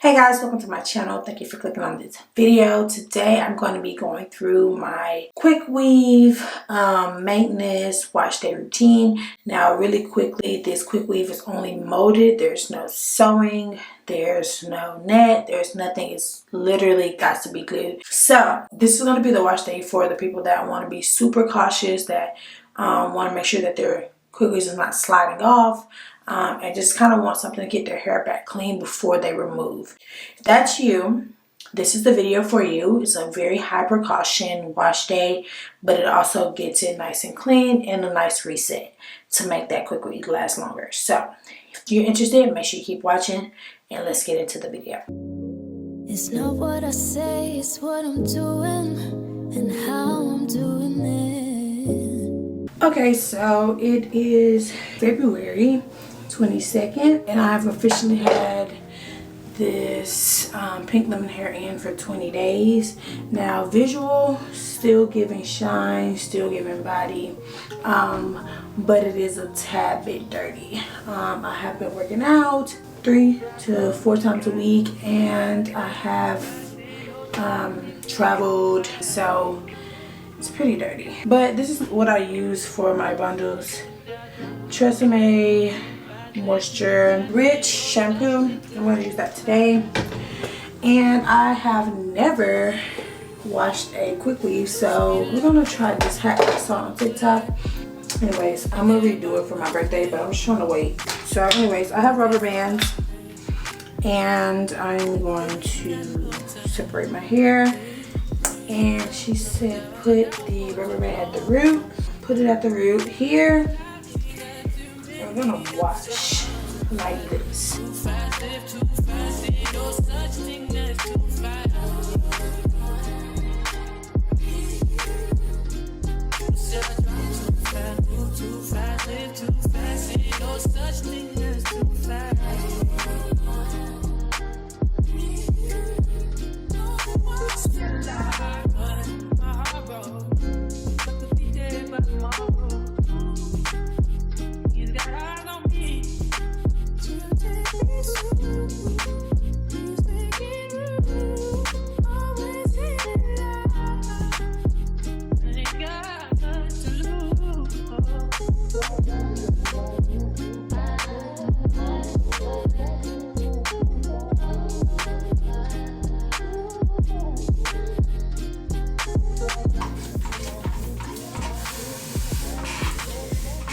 Hey guys, welcome to my channel. Thank you for clicking on this video. Today I'm going to be going through my quick weave maintenance wash day routine. Now really quickly, this quick weave is only molded. There's no sewing, there's no net, there's nothing. It's literally got to be glued. So this is going to be the wash day for the people that want to be super cautious, that want to make sure that their quick weave is not sliding off. And just kind of want something to get their hair back clean before they remove. If that's you, this is the video for you. It's a very high precaution wash day, but it also gets it nice and clean and a nice reset to make that quick weave last longer. So if you're interested, make sure you keep watching and let's get into the video. It's not what I say, it's what I'm doing and how I'm doing it. Okay, so it is February 22nd and I've officially had this pink lemon hair in for 20 days. Now visual, still giving shine, still giving body, but it is a tad bit dirty. I have been working out 3 to 4 times a week and I have traveled, so it's pretty dirty. But this is what I use for my bundles. Tresemme Moisture Rich shampoo. I'm going to use that today. And I have never washed a quick weave, so we're going to try this hack I saw on TikTok. Anyways, I'm going to redo it for my birthday, but I'm just trying to wait. So anyways, I have rubber bands and I'm going to separate my hair. And she said put the rubber band at the root. Put it at the root here. And we're gonna wash like this.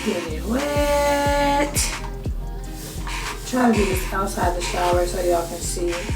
Get it wet. Try to do this outside the shower so y'all can see it.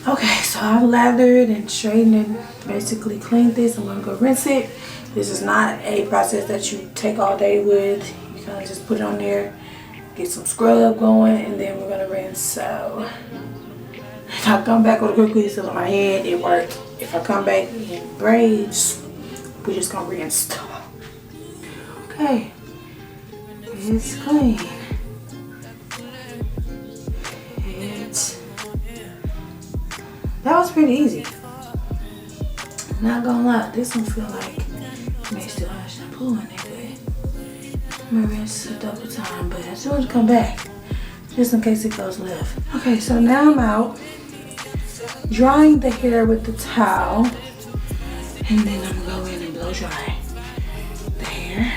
Okay, so I've lathered and straightened and basically cleaned this. I'm gonna go rinse it. This is not a process that you take all day with. You kind of just put it on there, get some scrub going, and then we're gonna rinse. So if I come back with a quick weave still on my head, it worked. If I come back in braids, we're just gonna rinse. Okay, it's clean. That was pretty easy. Not gonna lie, this one feel like it may still have shampoo in it, I'm gonna rinse a double time, but I just want to come back just in case it goes left. Okay, so now I'm out drying the hair with the towel, and then I'm gonna go in and blow dry the hair.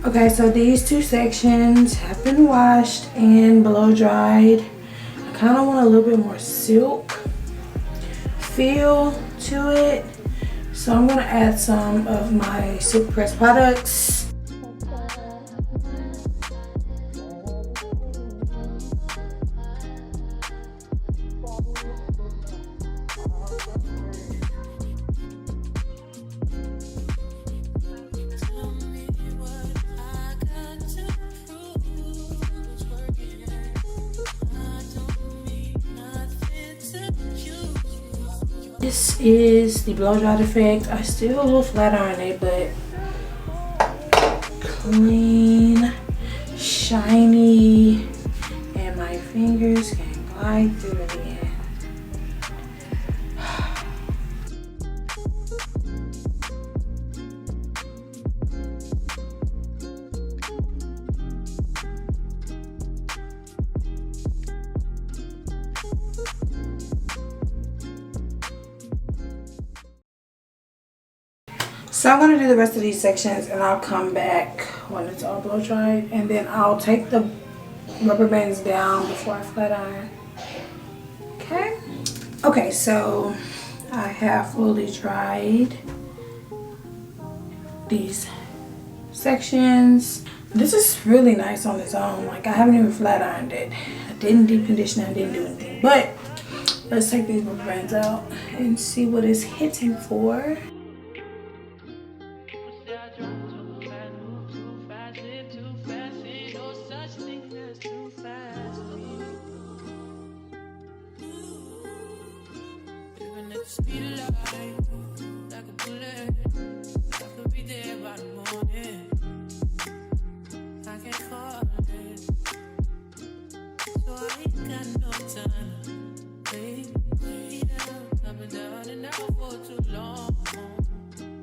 Okay, so these two sections have been washed and blow dried. I kind of want a little bit more silk feel to it, so I'm going to add some of my silk press products. This is the blow dry effect. I still will flat iron it, but clean, shiny, and my fingers can glide through it again. So I'm going to do the rest of these sections and I'll come back when it's all blow dried, and then I'll take the rubber bands down before I flat iron. Okay, so I have fully dried these sections. This is really nice on its own. Like, I haven't even flat ironed it. I didn't deep condition, I didn't do anything. But let's take these rubber bands out and see what it's hitting for.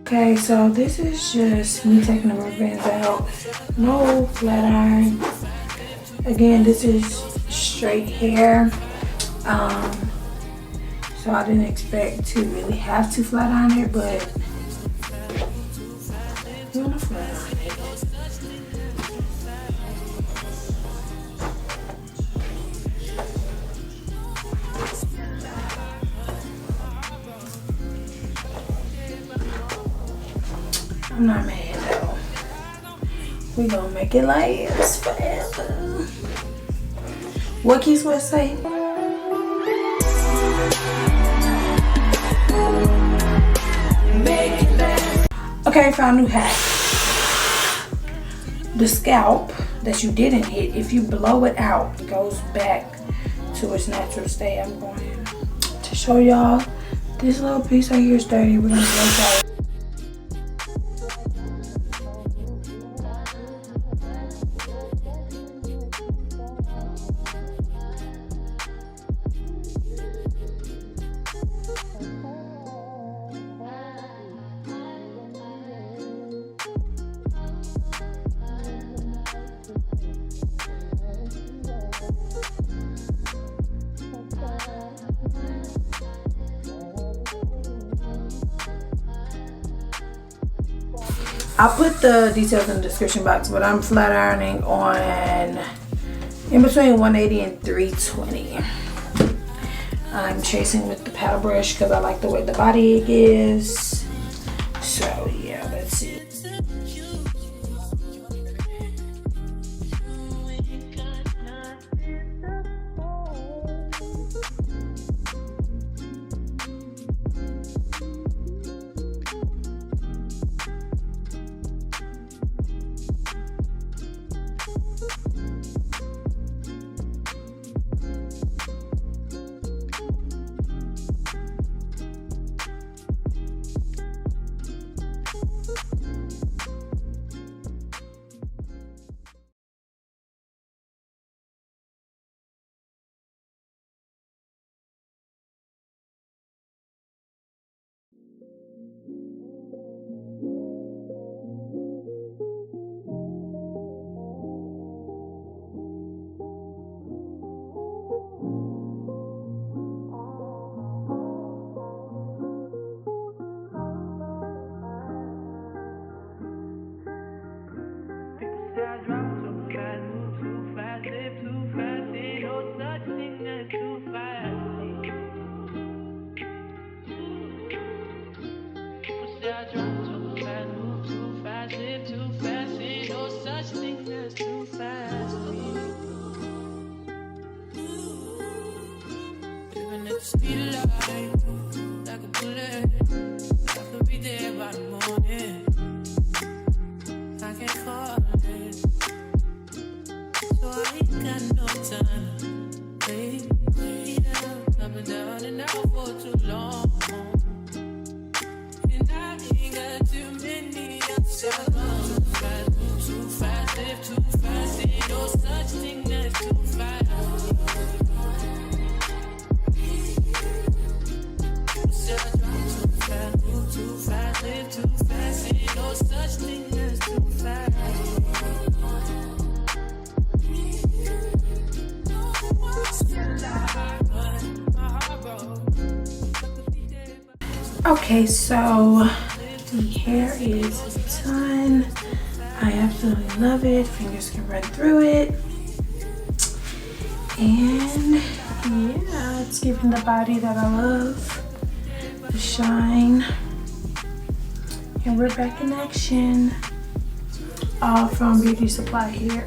Okay, so this is just me taking the rubber bands out. No flat iron. Again, this is straight hair. So I didn't expect to really have to flat iron it, but you want to flat iron it. I'm not mad though. We gonna make it last forever. What Keith Sweat say? Okay, found a new hack. The scalp that you didn't hit, if you blow it out, it goes back to its natural state. I'm going to show y'all. This little piece right here is dirty. We're gonna blow dry it. I'll put the details in the description box, but I'm flat ironing on in between 180 and 320. I'm tracing with the paddle brush because I like the way the body is. So yeah, let's see. Speed of light, like a bullet. I could be there by the morning. I can't call it, so I ain't got no time. Wait up and down and out for too long. And I ain't got too many options. Too fast, live too fast. Ain't no such thing as too fast. Too fast, live too fast, ain't no such thing as too fast. Okay, so the hair is done. I absolutely love it. Fingers can run through it. And yeah, it's giving the body that I love, the shine. And we're back in action. All from Beauty Supply here.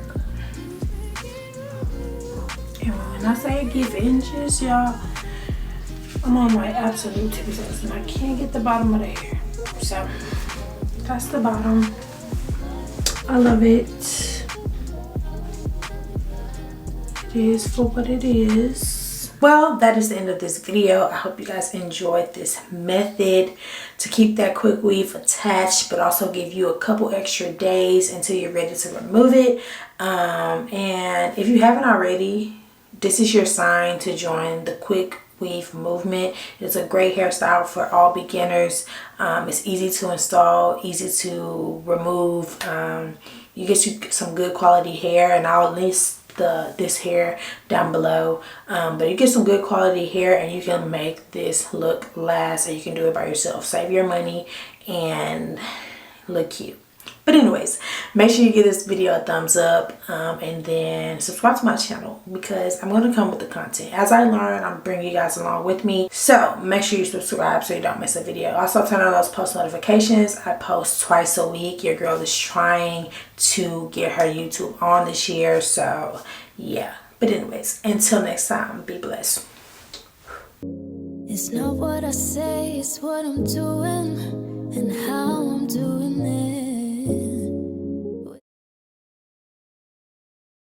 And when I say give inches, y'all, I'm on my absolute tips and I can't get the bottom of the hair. So that's the bottom. I love it. It is for what it is. Well, that is the end of this video. I hope you guys enjoyed this method to keep that quick weave attached, but also give you a couple extra days until you're ready to remove it. And if you haven't already, this is your sign to join the quick weave movement. It's a great hairstyle for all beginners. It's easy to install, easy to remove. You get some good quality hair, and I'll list this hair down below, but you get some good quality hair and you can make this look last, and you can do it by yourself. Save your money and look cute. But anyways, make sure you give this video a thumbs up, and then subscribe to my channel because I'm going to come with the content. As I learn, I'm bringing you guys along with me. So make sure you subscribe so you don't miss a video. Also turn on those post notifications. I post twice a week. Your girl is trying to get her YouTube on this year. So yeah. But anyways, until next time, be blessed. It's not what I say, it's what I'm doing.